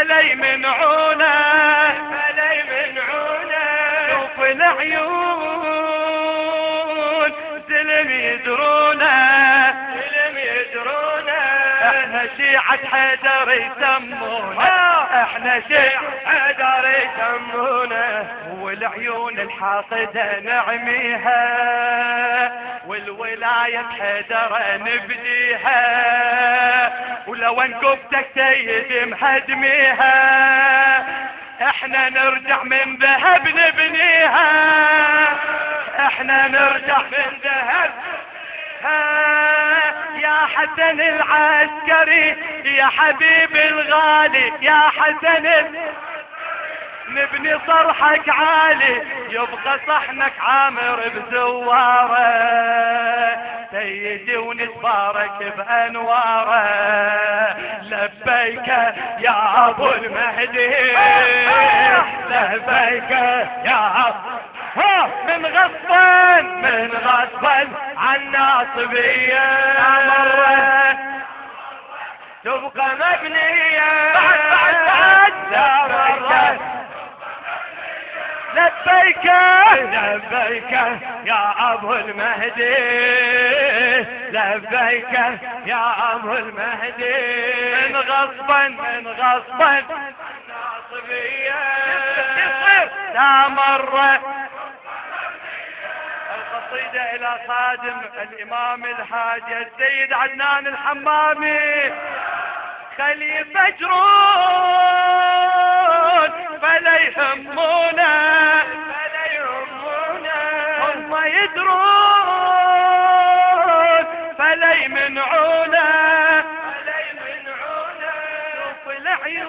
فلا يمنعونه شوف العيون زلم يدرونه احنا شيعة حيدر يسمونه احنا شيعة حيدر يسمونه والعيون الحاقدة نعميها والولاية حيدر نبديها ولو انقبتك سيد مهدميها احنا نرجع من ذهب نبنيها احنا نرجع من ذهب يا حسن العسكري يا حبيبي الغالي يا حسن نبني صرحك عالي يبقى صحنك عامر بزواره سيدي ونتبارك بانواره لبيك يا ابو المهدي لبيك يا ابو من غصبا عن ناصبية مرة تبقى مبنية بعد لبيك يا ابو المهدي لبيك يا ابو المهدي من غصبا ناصبية لا مرة القصيدة الى خادم الامام الحاج السيد عدنان الحمامي خليفة جرون فلا يهمونا هم يدرون فلا يمنعونا شوف العيون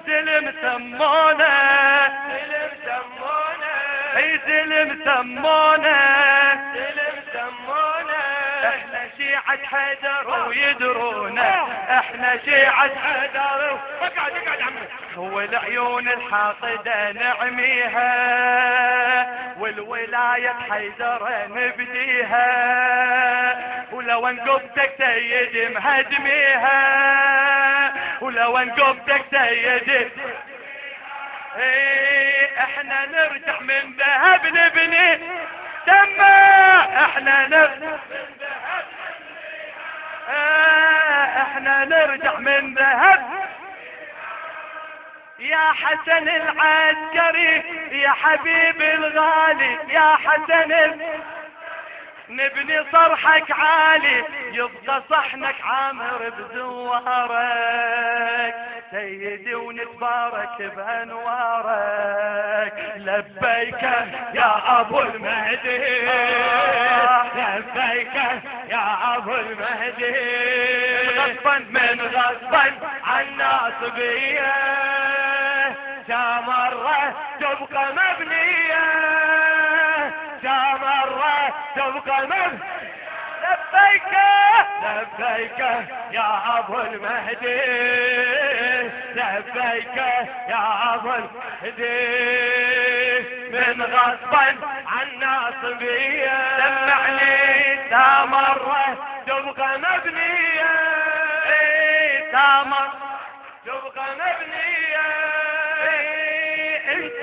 زلم سمونا زلم سمونا احنا شيعة حيدر ويدرونا احنا شيعة حيدر اقعد عمي والعيون الحاقدة نعميها والولاية حيدر نبديها ولو انقبتك سيدي مهدميها ولو انقبتك سيدي احنا نرجع من ذهب نبني احنا نرجع احنا نرجع من ذهب يا حسن العسكري يا حبيبي الغالي يا حسن نبني صرحك عالي يبقى صحنك عامر بزوارك سيدي ونتبارك بانوارك لبيك يا ابو المهدي لبيك يا ابو المهدي من غصبا عن ناصبيه مرة تبقى مبنيه مرة تبقى مبنيه لبيك يا ابو المهدي لبيك يا ابو المهدي من غصبا عن ناصبيه سمعني مرة تبقى مبنيه مرة تبقى مبنيه انت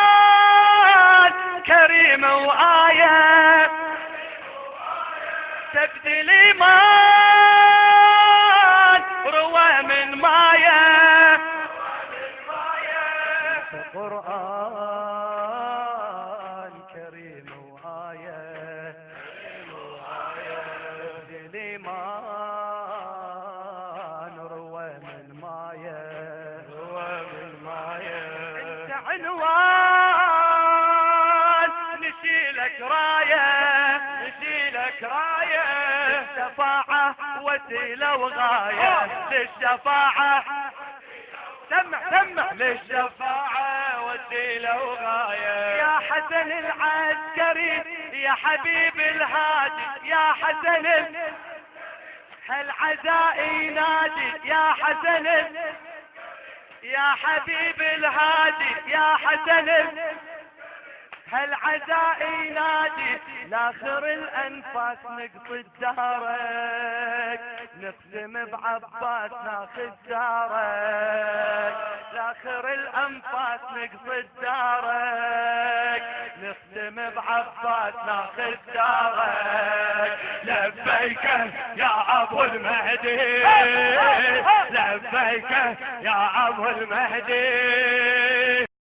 قرآن كريم وآية تبدي الإيمان روى من مايا قرآن كريم وآية تبدي الإيمان روى من مايا انت عنوان نشيلك راية للشفاعة وسيلة وغاية للشفاعة سمع للشفاعة وسيلة وغاية يا حسن العسكري يا حبيب الهادي يا حسن هالعزاء ينادي يا حسن يا حبيب الهادي يا حسن هالعزاء ينادي لاخر الانفاس نقصد دارك نختم بعباس ناخذ دارك لاخر الانفاس نقصد دارك نختم بعباس ناخذ دارك لبيك يا ابو المهدي لبيك يا ابو المهدي